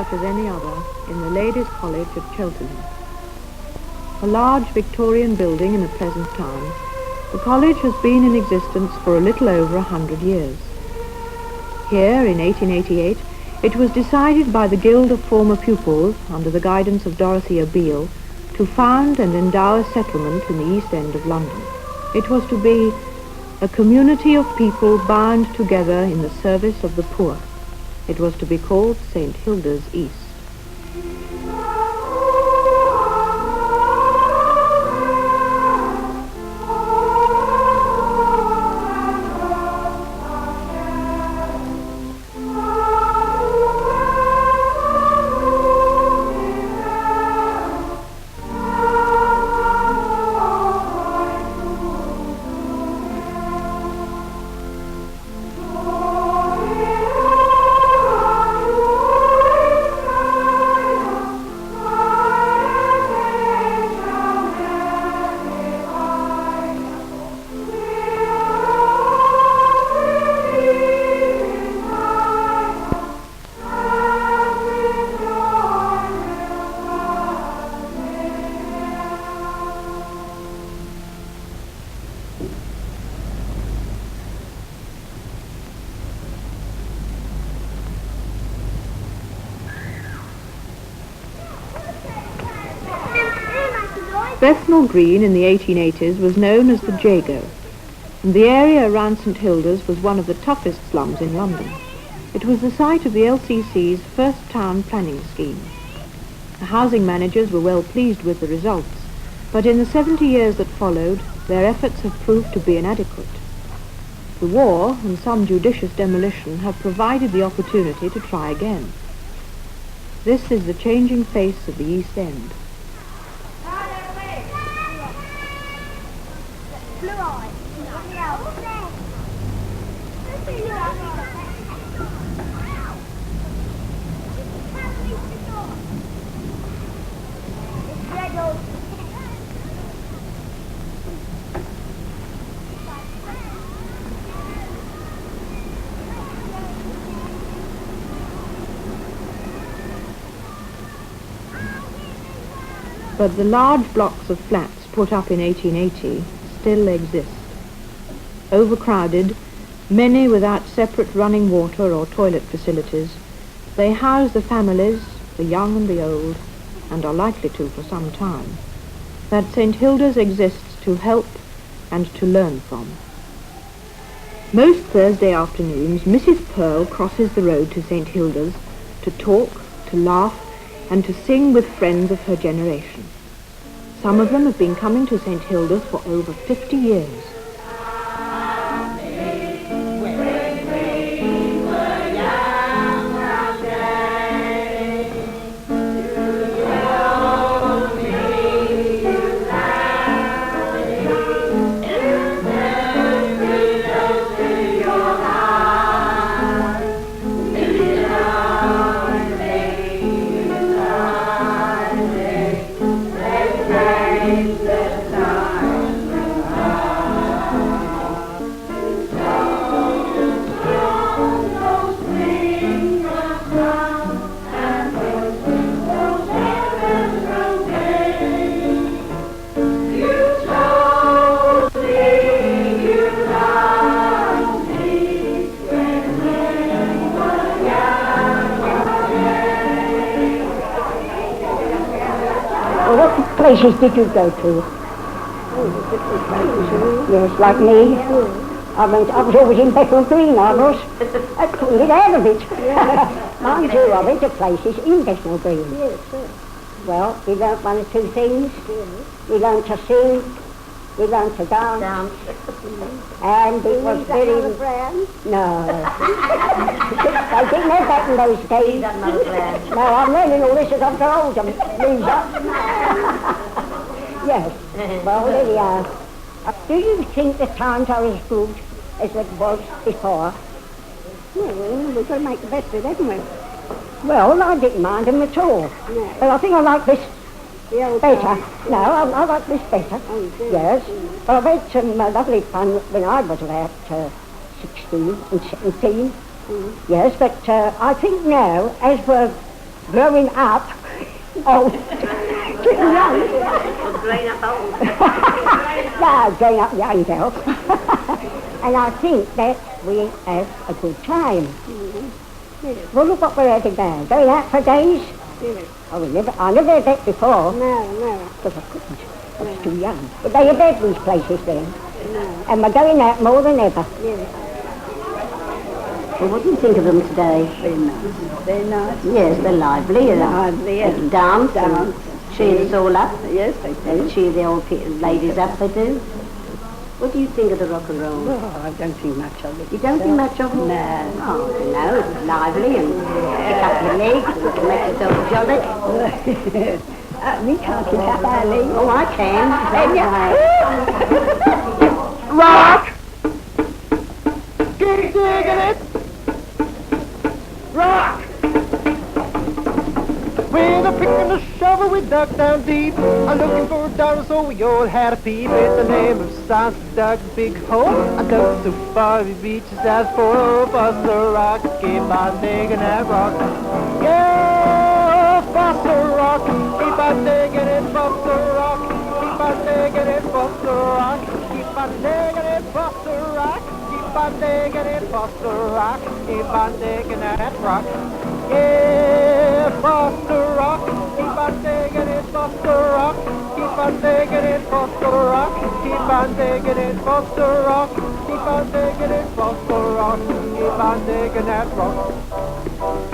such as any other in the Ladies' College at Cheltenham. A large Victorian building in a pleasant town, the college has been in existence for a little over 100 years. Here, in 1888, it was decided by the Guild of Former Pupils, under the guidance of Dorothea Beale, to found and endow a settlement in the East End of London. It was to be a community of people bound together in the service of the poor. It was to be called St. Hilda's East. Bethnal Green in the 1880s was known as the Jago, and the area around St. Hilda's was one of the toughest slums in London. It was the site of the LCC's first town planning scheme. The housing managers were well pleased with the results, but in the 70 years that followed, their efforts have proved to be inadequate. The war and some judicious demolition have provided the opportunity to try again. This is the changing face of the East End. But the large blocks of flats put up in 1880 still exist. Overcrowded, many without separate running water or toilet facilities, they house the families, the young and the old, and are likely to for some time, that St. Hilda's exists to help and to learn from. Most Thursday afternoons, Mrs. Pearl crosses the road to St. Hilda's to talk, to laugh, and to sing with friends of her generation. Some of them have been coming to St. Hilda's for over 50 years. Places did you go to? Different places. Yes, like me. I was always in Bethnal Green, I was. I couldn't get out of it. Mind you, I went to places in Bethnal Green. Yes, sir. Well, we learnt one or two things. Yes. We learnt to sing. We learnt to dance. And it was very... No. They didn't have that in those days. No, I'm learning all this as I've grown older, Lisa. Yes. Well, there we are. Do you think the times are as good as it was before? Well, we've got to make the best of it, haven't we? Well, I didn't mind them at all. No. But I think I like this The old better. times. No, I like this better. Oh, good. Yes. But I've had some lovely fun when I was about 16 and 17. Yes, but I think now, as we're growing up old. Getting young. Growing up old. No, growing up young, girl. And I think that we have a good time. Yes. Well, look what we're having now. Going out for days? Yes. I never had that before. No. Because I couldn't. I was too young. But they have had these places then. No. And we're going out more than ever. Yes. Well, what do you think of them today? Very nice. Very nice. Yes, they're lively. And Lively, they yes. can dance. Dance. And cheer us all up. Yes, they They do. cheer the old ladies up, they do. What do you think of the rock and roll? Oh, I don't think much of it. You don't think much of it? No. Oh, no, it's lively and kick up your legs and make yourself jolly. We can't kick up our legs. Oh, I can. Rock! Keep digging it! Rock! With a pick and a shovel we dug down deep. I'm looking for a dollar, so we all had a peep. It's the name of science, dug a big hole. I dug so far it reaches as for Buster Rock. Keep on digging that rock. Yeah, Buster Rock. Keep on digging it, Buster Rock. Keep on digging it, Buster Rock. Keep on digging it, Buster Rock. Keep on digging it, Buster Rock. Keep on digging that rock. Yeah, Buster Rock. Keep on digging it, Buster Rock. Keep on digging it, Buster Rock. Keep on digging it, Buster Rock. Keep on digging it, Buster Rock. Keep on digging that rock.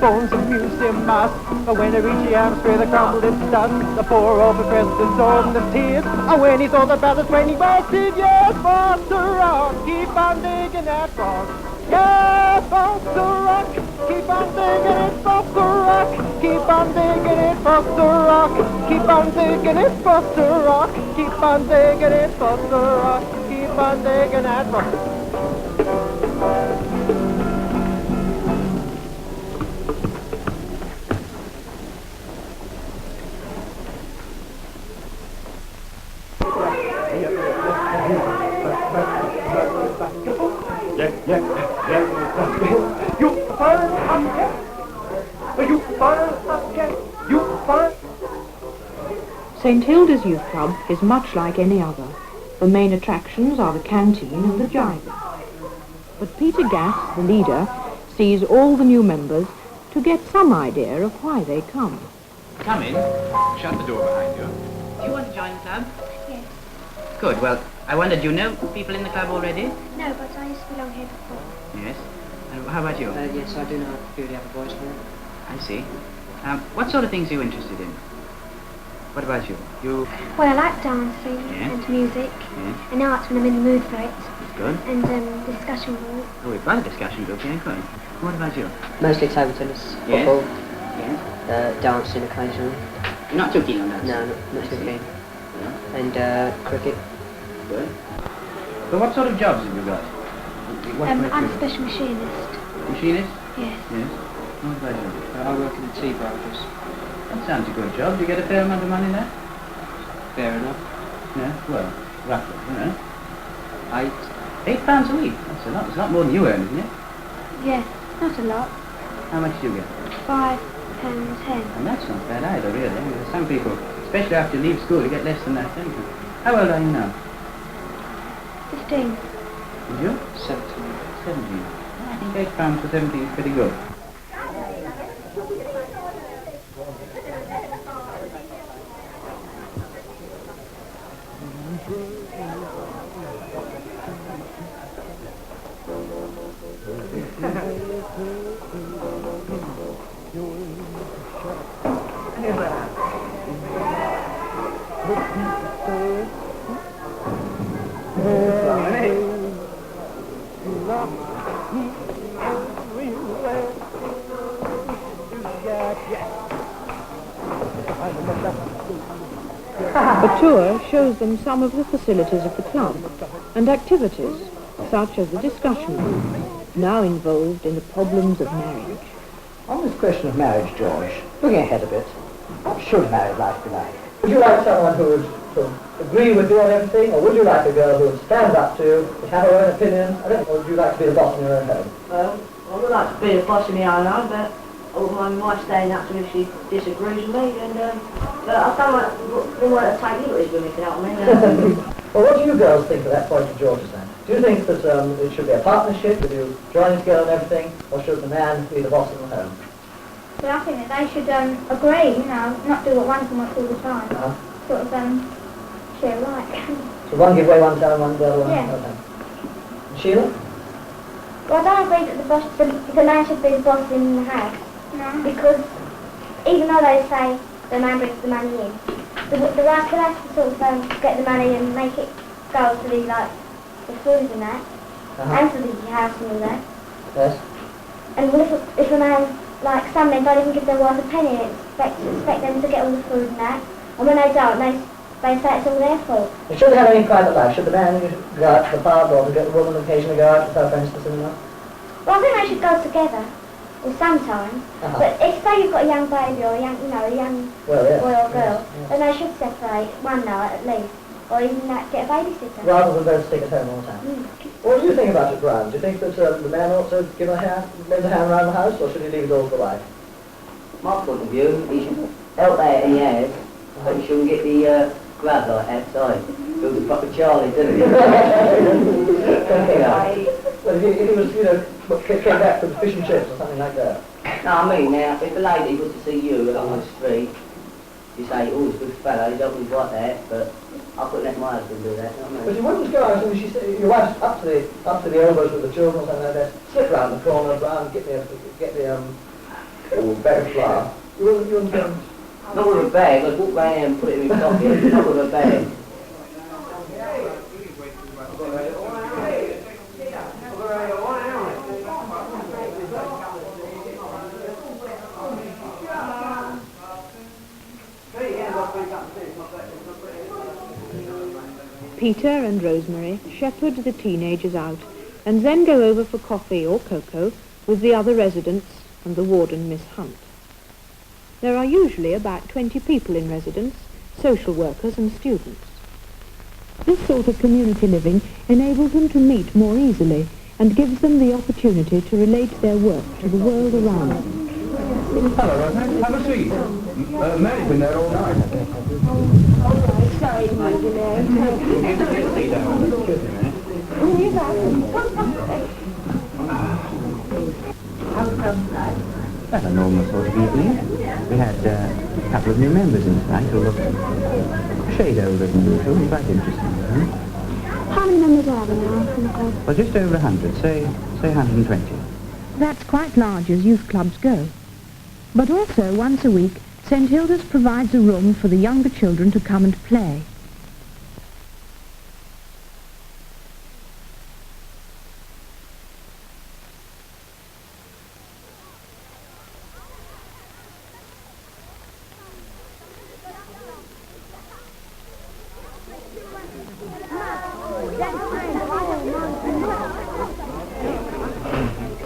Bones of museum mass. When I reach the atmosphere, they crumbled into dust. The poor old professor absorbed the tears. And when he saw the brothers when he busted, yes, Buster Rock, keep on digging that rock. Yes, Buster Rock, keep on digging it, Buster Rock. Keep on digging it, Buster Rock. Keep on digging it, Buster Rock. Keep on digging it, Buster Rock. Keep on digging that rock. You fine again. You fine again. You fine. St. Hilda's Youth Club is much like any other. The main attractions are the canteen and the jive. But Peter Gass, the leader, sees all the new members to get some idea of why they come. Come in. Shut the door behind you. Do you want to join the club? Yes. Good. Well, I wonder, do you know people in the club already? No, but I used to belong here before. Yes. And how about you? Yes, I do know a few of the other boys here. I see. What sort of things are you interested in? What about you? You... Well, I like dancing Yes. and music Yes. and arts when I'm in the mood for it. Good. And discussion group. Oh, we've got a discussion group here, good. What about you? Mostly table tennis, Yes. football, Yes. dancing occasionally. You're not too keen on that? No, not too keen. No. And cricket. Good. But what sort of jobs have you got? What I'm work a do you- special machinist. Machinist? Yes. Yes. What about you? I work in the tea brokers. That sounds a good job. Do you get a fair amount of money there? Fair enough. Yeah, well, roughly, you know. £8. £8 a week. That's a lot. It's a lot more than you earn, isn't it? Yes, not a lot. How much do you get? £5.10. And that's not bad either, really. There's some people, especially after you leave school, you get less than that, don't you? How old are you now? 15. And you? 17. 17. I think £8 for 17 is pretty good. tour shows them some of the facilities of the club and activities, such as the discussion room, now involved in the problems of marriage. On this question of marriage, George, looking ahead a bit, what should married life be like? Would you like someone who would sort of agree with you on everything, or would you like a girl who would stand up to you, would have her own opinions, or would you like to be the boss in your own home? Well, I would like to be the boss in my own home, but I wouldn't mind my wife staying up to me if she disagrees with me, and but I don't want to take liberties with me, if you know what I mean. Well, what do you girls think of that point of George's then? Do you think that it should be a partnership, that you join together and everything, or should the man be the boss in the home? Well, I think that they should agree, you know, not do what one can want all the time. Sort of share alike. So one give way one time, one the other one? Yeah. Okay. And Sheila? Well, I don't agree that the man should be the boss in the house. No. Because even though they say the man brings the money in, the wife can have to sort of get the money and make it go to the food and that, and to the house and all that. Yes. And if a man, like some men don't even give their wife a penny and expect them to get all the food and that, and when they don't, they say it's all their fault. And should they have any private life? Should the man go out to the pub, or the woman occasionally go out with her friends to the cinema? Well, I think they should go together, or sometimes. But if say you've got a young baby or a young boy or girl, then they should separate one night at least, or even get a babysitter. Rather than both stick at home all the time. What do you think about it, Brian? Do you think that the man ought to lend a hand around the house, or should he leave it all to the wife? My point of view, he should help out in the house, but he shouldn't get the grab like outside. He was a proper Charlie, didn't he? Well, if he was, came back with fish and chips or something like that. No, I mean, now, if a lady was to see you along the street, you say, oh, he's a good fellow, he's always like that, but I couldn't let my husband do that, you know what I mean? But you wouldn't go out, she said, your wife's up to the elbows with the children or something like that, slip round the corner, Brian, get the bag of flour. You wouldn't not with a bag, I'd walk round here and put it in my pocket, not with a bag. Peter and Rosemary shepherd the teenagers out and then go over for coffee or cocoa with the other residents and the warden, Miss Hunt. There are usually about 20 people in residence, social workers and students. This sort of community living enables them to meet more easily and gives them the opportunity to relate their work to the world around them. Hello, Rosemary. Have a seat. Mary's been there all night. Sorry to mind you there. That's a normal sort of evening. We had a couple of new members in tonight who looked a shade older than usual. It was quite interesting. How many members are there now in the club? Well, just over 100, say 120. That's quite large as youth clubs go. But also, once a week, St. Hilda's provides a room for the younger children to come and play.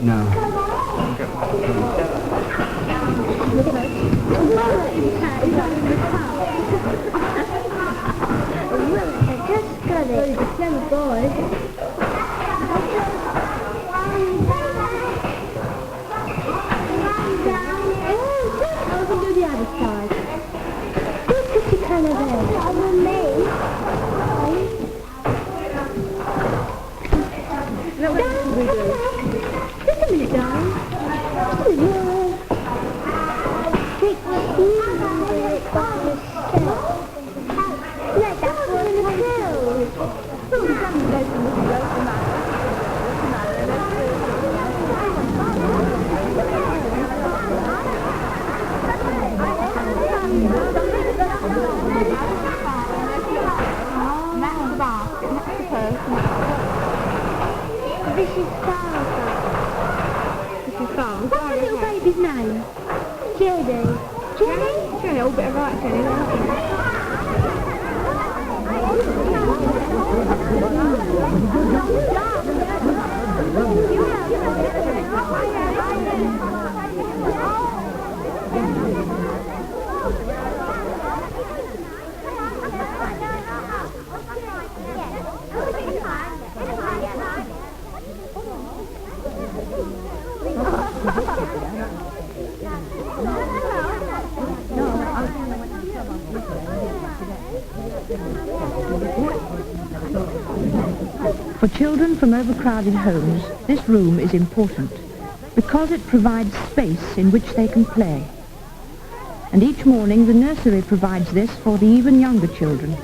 No. For children from overcrowded homes, this room is important because it provides space in which they can play. And each morning the nursery provides this for the even younger children.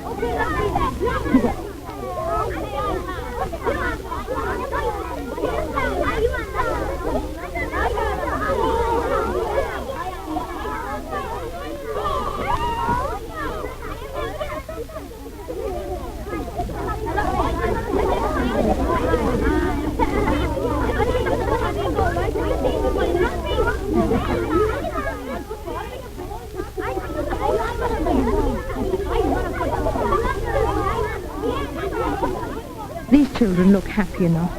These children look happy enough,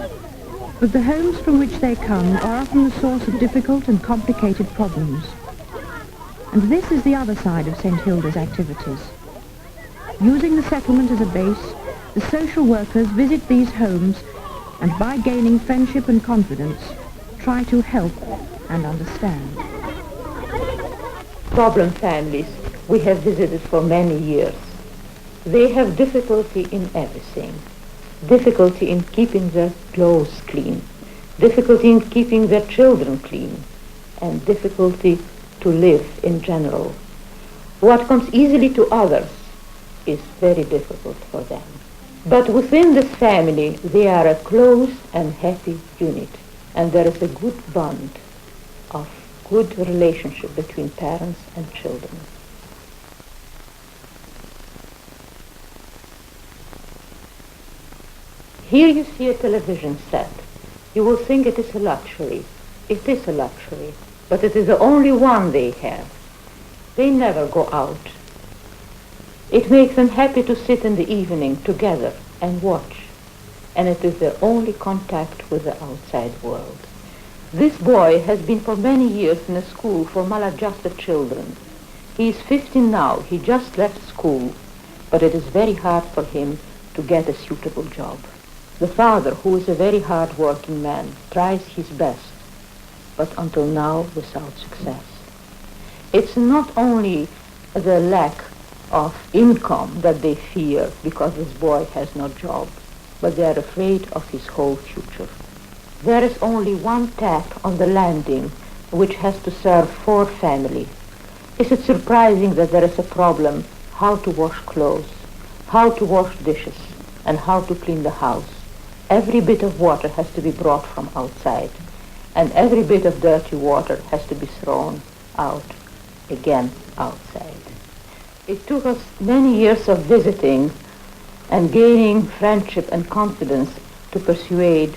but the homes from which they come are often the source of difficult and complicated problems. And this is the other side of St. Hilda's activities. Using the settlement as a base, the social workers visit these homes and by gaining friendship and confidence, try to help and understand. Problem families we have visited for many years. They have difficulty in everything. Difficulty in keeping their clothes clean, difficulty in keeping their children clean, and difficulty to live in general. What comes easily to others is very difficult for them. But within this family, they are a close and happy unit, and there is a good bond of good relationship between parents and children. Here you see a television set. You will think it is a luxury. It is a luxury, but it is the only one they have. They never go out. It makes them happy to sit in the evening together and watch, and it is their only contact with the outside world. This boy has been for many years in a school for maladjusted children. He is 15 now. He just left school, but it is very hard for him to get a suitable job. The father, who is a very hard-working man, tries his best, but until now without success. It's not only the lack of income that they fear because this boy has no job, but they are afraid of his whole future. There is only one tap on the landing which has to serve 4 families. Is it surprising that there is a problem how to wash clothes, how to wash dishes, and how to clean the house? Every bit of water has to be brought from outside, and every bit of dirty water has to be thrown out again outside. It took us many years of visiting and gaining friendship and confidence to persuade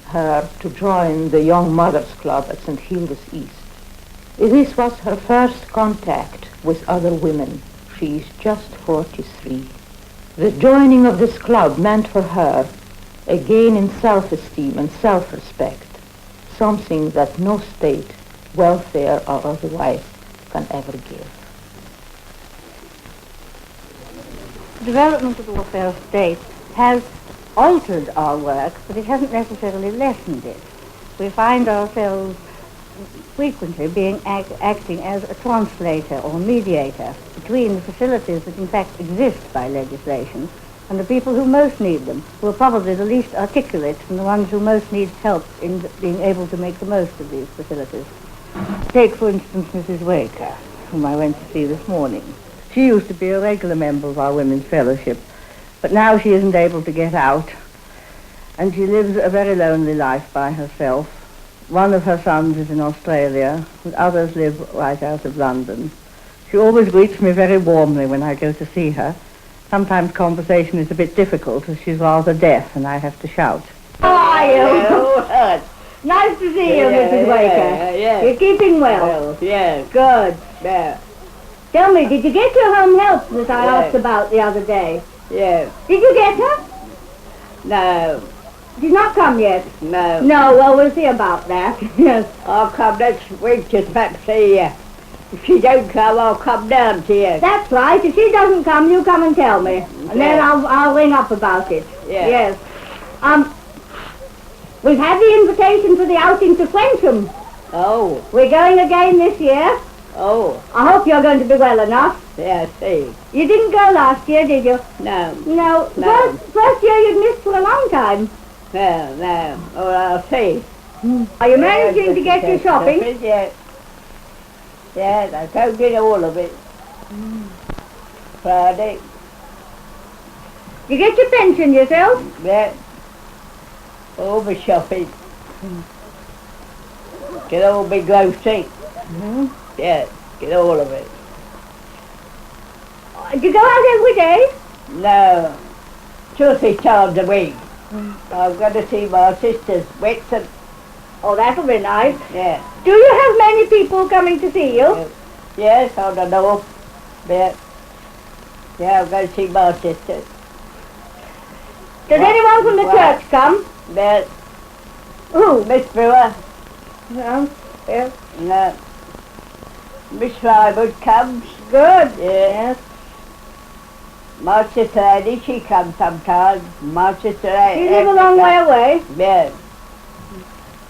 her to join the Young Mothers Club at St. Hilda's East. This was her first contact with other women. She is just 43. The joining of this club meant for her a gain in self-esteem and self-respect, something that no state, welfare or otherwise, can ever give. The development of the welfare state has altered our work, but it hasn't necessarily lessened it. We find ourselves frequently being acting as a translator or mediator between the facilities that in fact exist by legislation and the people who most need them, who are probably the least articulate and the ones who most need help in being able to make the most of these facilities. Take, for instance, Mrs. Waker, whom I went to see this morning. She used to be a regular member of our Women's Fellowship, but now she isn't able to get out, and she lives a very lonely life by herself. One of her sons is in Australia, and others live right out of London. She always greets me very warmly when I go to see her. Sometimes conversation is a bit difficult, as she's rather deaf, and I have to shout. How are you? Nice to see you, Mrs. Waker. Yeah. You're keeping well? Yeah. Good. Yeah. Tell me, did you get your home help that I asked about the other day? Yeah. Did you get her? No. She's not come yet? No. No, well, we'll see about that. Yes. I'll come next week just back to see you. If she don't come, I'll come down to you. That's right. If she doesn't come, you come and tell me. And then I'll ring up about it. Yeah. Yes. We've had the invitation for the outing to Quencham. Oh. We're going again this year. Oh. I hope you're going to be well enough. Yeah, see. You didn't go last year, did you? No. No. First year you'd missed for a long time. No, no. Oh, I'll see. Are you managing to get your shopping? Yes. Yes, I can't get all of it. Friday. You get your pension yourself? Yeah. All the shopping. Get all big grocery. Yeah, get all of it. Do you go out every day? No. 2 or 3 times a week. I'm going to see my sister's Wexham. Oh, that'll be nice. Yeah. Do you have many people coming to see you? Yes, I don't know. Yeah. Yeah, I'm going to see my sister. Does anyone from the church come? Yes. Who? Miss Brewer. No. Yes. No. Miss Rywood comes. Good. Yes. My sister Eddie, she comes sometimes. My sister Eddie. You live a long way away? Yes.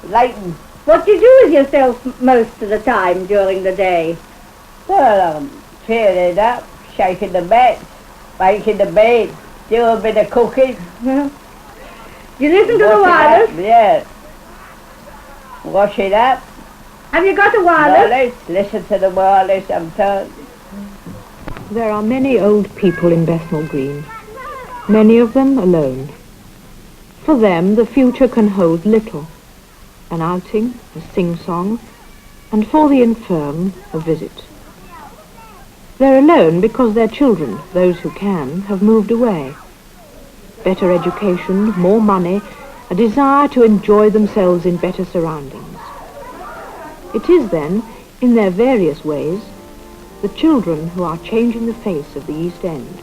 Leighton. What do you do with yourself most of the time during the day? Well, I'm clearing up, shaking the bed, making the bed, do a bit of cooking. You listen to the wireless? Yes. Wash it up. Have you got a wireless? Listen to the wireless sometimes. There are many old people in Bethnal Green, many of them alone. For them, the future can hold little. An outing, a sing-song, and for the infirm, a visit. They're alone because their children, those who can, have moved away. Better education, more money, a desire to enjoy themselves in better surroundings. It is then, in their various ways, the children who are changing the face of the East End.